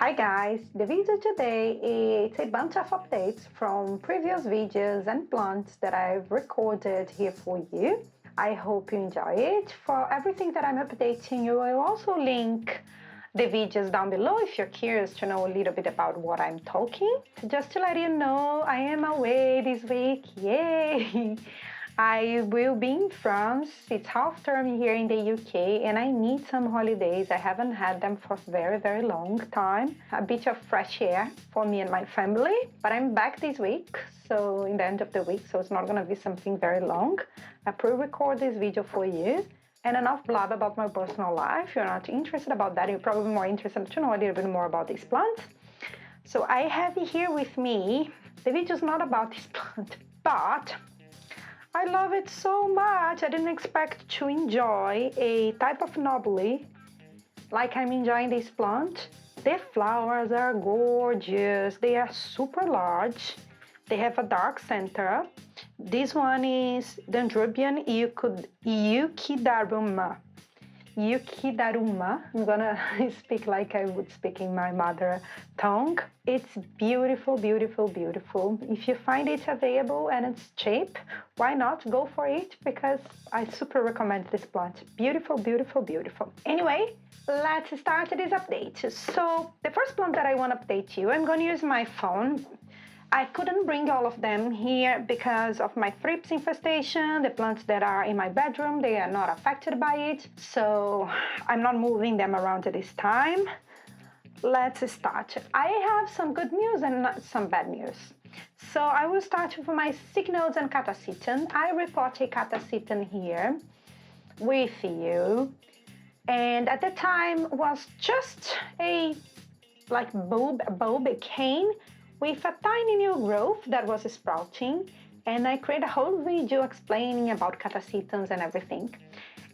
Hi guys, the video today is a bunch of updates from previous videos and plants that I've recorded here for you. I hope you enjoy it. For everything that I'm updating you, I'll also link the videos down below if you're curious to know a little bit about what I'm talking. Just to let you know, I am away this week, yay! I will be in France. It's half term here in the UK and I need some holidays. I haven't had them for a very long time. A bit of fresh air for me and my family. But I'm back this week, so in the end of the week, so it's not going to be something very long. I pre-record this video for you. And enough blab about my personal life. If you're not interested about that, you're probably more interested to know a little bit more about these plants. So I have here with me, the video is not about this plant, but I love it so much. I didn't expect to enjoy a type of nobile like I'm enjoying this plant. The flowers are gorgeous. They are super large. They have a dark center. This one is Dendrobium Eukidaruma. I'm gonna speak like I would speak in my mother tongue. It's beautiful. If you find it available and it's cheap, why not go for it? Because I super recommend this plant. Beautiful. Anyway, let's start this update. So the first plant that I want to update you, I'm going to use my phone. I couldn't bring all of them here because of my thrips infestation. The plants that are in my bedroom, they are not affected by it. So I'm not moving them around at this time. Let's start. I have some good news and some bad news. So I will start with my cycnodes and Catasetum. I report a Catasetum here with you. And at the time was just a bulb, a cane, with a tiny new growth that was sprouting, and I created a whole video explaining about Catasetums and everything.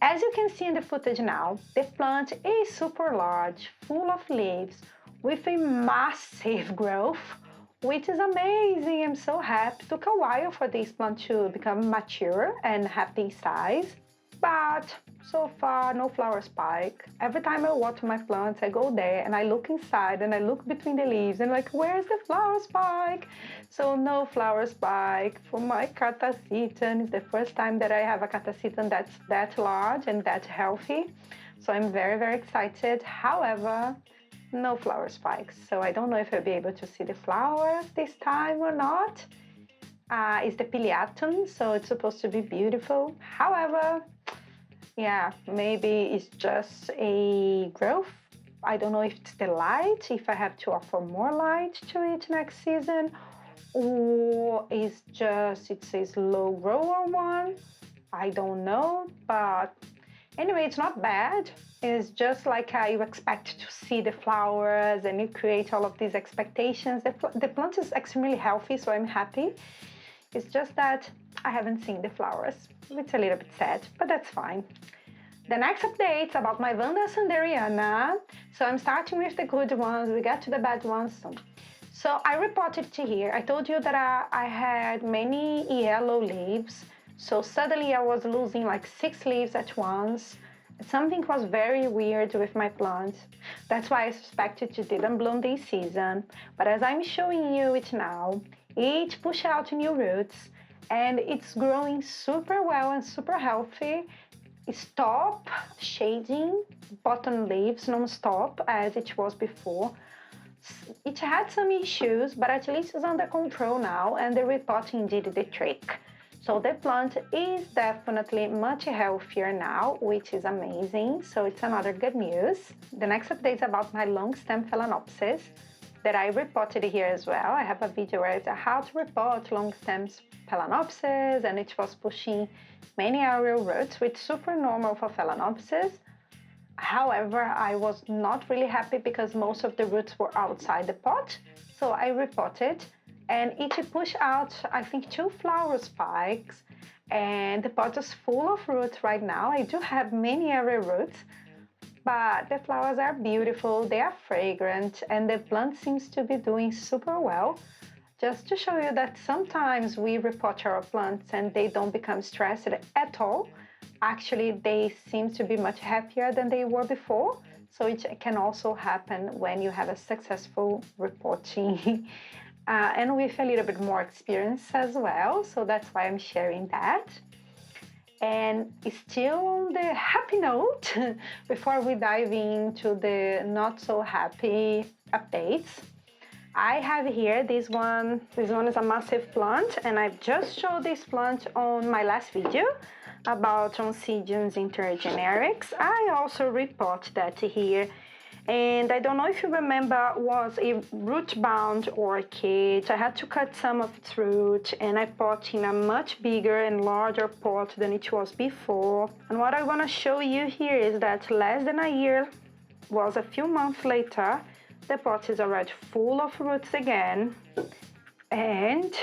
As you can see in the footage now, the plant is super large, full of leaves, with a massive growth, which is amazing. I'm so happy. It took a while for this plant to become mature and have this size, but so far no flower spike. Every time I water my plants, I go there and I look inside and I look between the leaves and like, where's the flower spike? So no flower spike for my Catasetum. It's the first time that I have a Catasetum that's that large and that healthy. So I'm very excited. However, no flower spikes. So I don't know if I'll be able to see the flowers this time or not. It's the pileatum, so it's supposed to be beautiful. However, yeah, maybe it's just a growth. I don't know if it's the light, if I have to offer more light to it next season, or it's a slow grower one. I don't know, but anyway, it's not bad. It's just like you expect to see the flowers and you create all of these expectations. The plant is extremely healthy, so I'm happy. It's just that I haven't seen the flowers. It's a little bit sad, but that's fine. The next update is about my Vanda sanderiana. So I'm starting with the good ones. We get to the bad ones soon. So I reported to here. I told you that I had many yellow leaves. So suddenly I was losing like 6 leaves at once. Something was very weird with my plant. That's why I suspected it didn't bloom this season. But as I'm showing you it now, it pushed out new roots and it's growing super well and super healthy. Stop shading bottom leaves non-stop as it was before. It had some issues, but at least it's under control now and the repotting did the trick. So the plant is definitely much healthier now, which is amazing. So it's another good news. The next update is about my long stem Phalaenopsis that I reported here as well. I have a video where it's how to report long stems Phalaenopsis, and it was pushing many aerial roots, which is super normal for Phalaenopsis. However, I was not really happy because most of the roots were outside the pot. So I reported and it pushed out, I think, 2 flower spikes, and the pot is full of roots right now. I do have many aerial roots, but the flowers are beautiful, they are fragrant, and the plant seems to be doing super well. Just to show you that sometimes we repot our plants and they don't become stressed at all. Actually, they seem to be much happier than they were before. So it can also happen when you have a successful reporting and with a little bit more experience as well. So that's why I'm sharing that. And still on the happy note, before we dive into the not so happy updates, I have here this one. This one is a massive plant, and I've just showed this plant on my last video about Oncidium's intergenerics. I also report that here. And I don't know if you remember, was a root-bound orchid. I had to cut some of its root and I pot in a much bigger and larger pot than it was before. And what I want to show you here is that less than a year, was a few months later, the pot is already full of roots again. And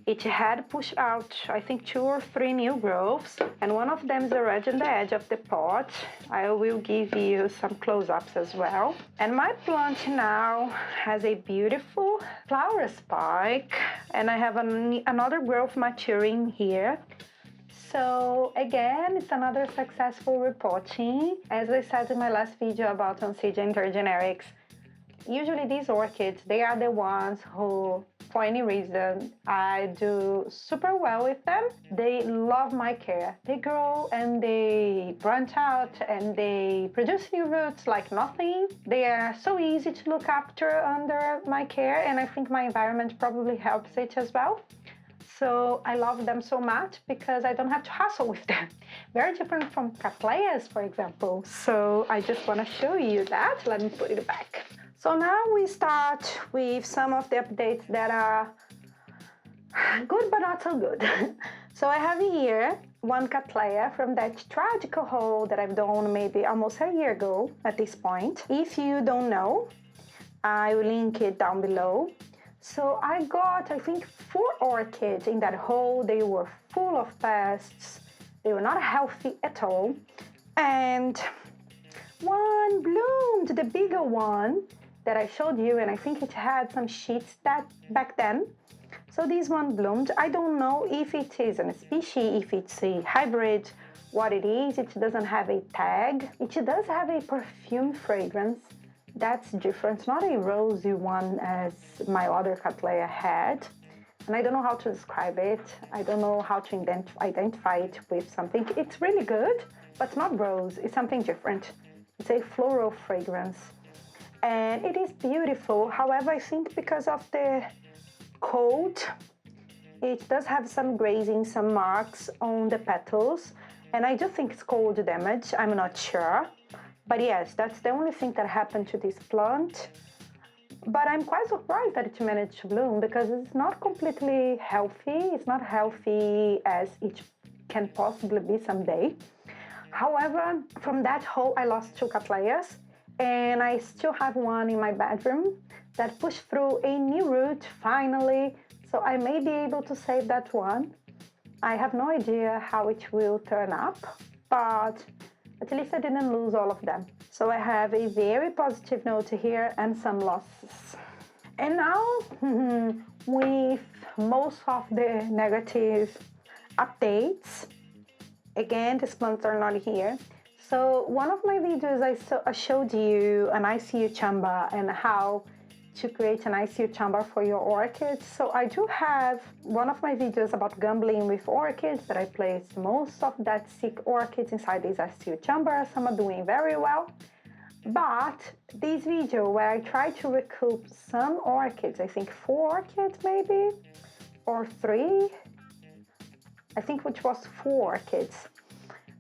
it had pushed out, I think, 2 or 3 new growths, and one of them is already on the edge of the pot. I will give you some close-ups as well. And my plant now has a beautiful flower spike, and I have another growth maturing here. So again, it's another successful reporting. As I said in my last video about Oncidium intergenerics, usually these orchids, they are the ones who, for any reason, I do super well with them. They love my care. They grow and they branch out and they produce new roots like nothing. They are so easy to look after under my care, and I think my environment probably helps it as well. So I love them so much because I don't have to hassle with them. Very different from cattleyas, for example. So I just want to show you that. Let me put it back. So now we start with some of the updates that are good but not so good. So I have here one cattleya from that tragic haul that I've done maybe almost a year ago at this point. If you don't know, I will link it down below. So I got, I think, 4 orchids in that haul. They were full of pests. They were not healthy at all. And one bloomed, the bigger one that I showed you, and I think it had some sheets that back then. So this one bloomed. I don't know if it is a species, if it's a hybrid, what it is. It doesn't have a tag. It does have a perfume fragrance. That's different, not a rosy one as my other cattleya had. And I don't know how to describe it. I don't know how to identify it with something. It's really good, but it's not rose. It's something different. It's a floral fragrance. And it is beautiful. However, I think because of the cold, it does have some grazing, some marks on the petals. And I do think it's cold damage. I'm not sure. But yes, that's the only thing that happened to this plant. But I'm quite surprised that it managed to bloom because it's not completely healthy. It's not healthy as it can possibly be someday. However, from that haul, I lost 2 cattleyas. And I still have one in my bedroom that pushed through a new root finally. So I may be able to save that one. I have no idea how it will turn up, but at least I didn't lose all of them. So I have a very positive note here and some losses. And now, with most of the negative updates, again, these plants are not here. So one of my videos I showed you an ICU chamber and how to create an ICU chamber for your orchids. So I do have one of my videos about gambling with orchids that I placed most of that sick orchids inside this ICU chamber. Some are doing very well. But this video where I try to recoup some orchids, I think 4 orchids maybe, or 3, I think which was 4 orchids.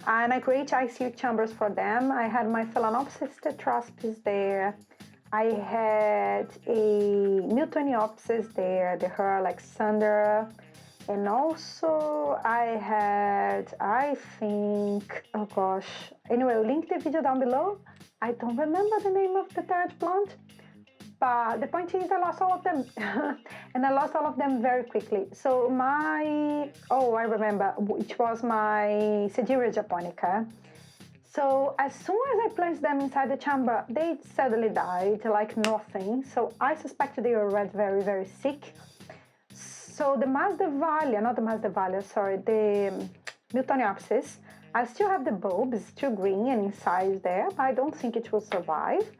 And I create ICU chambers for them. I had my Phalaenopsis tetraspis there. I had a Miltoniopsis there, the her Alexander. And also I had, I think, oh gosh. Anyway, I'll link the video down below. I don't remember the name of the 3rd plant. But the point is I lost all of them. And I lost all of them very quickly. So I remember, which was my Sediria japonica. So as soon as I placed them inside the chamber, they suddenly died like nothing. So I suspected they were already very, very sick. So the Miltoniopsis, I still have the bulb, it's still green and inside there, but I don't think it will survive.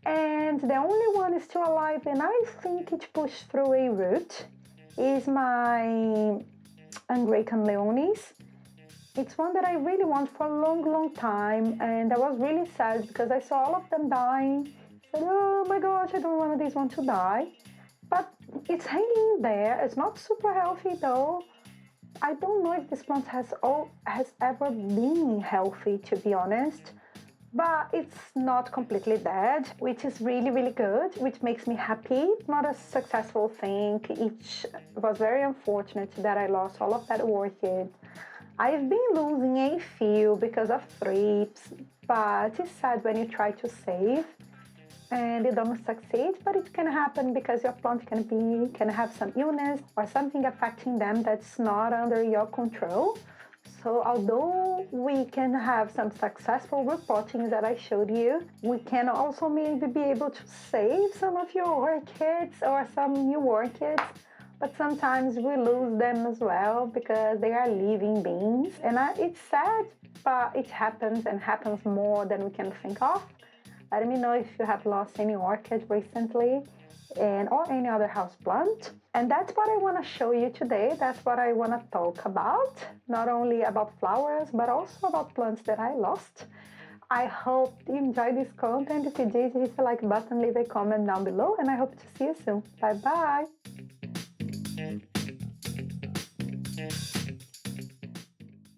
And the only one still alive, and I think it pushed through a root, is my Angraecum leonis. It's one that I really want for a long, long time, and I was really sad because I saw all of them dying. I said, oh my gosh, I don't want this one to die. But it's hanging there. It's not super healthy though. I don't know if this plant has ever been healthy, to be honest. But it's not completely dead, which is really, really good, which makes me happy. Not a successful thing. It was very unfortunate that I lost all of that orchid. I've been losing a few because of thrips, but it's sad when you try to save and you don't succeed, but it can happen because your plant can have some illness or something affecting them that's not under your control. So although we can have some successful reporting that I showed you, we can also maybe be able to save some of your orchids or some new orchids. But sometimes we lose them as well because they are living beings. And it's sad, but it happens and happens more than we can think of. Let me know if you have lost any orchid recently or any other houseplant. And that's what I want to show you today. That's what I want to talk about. Not only about flowers, but also about plants that I lost. I hope you enjoyed this content. If you did, hit the like button, leave a comment down below, and I hope to see you soon. Bye bye.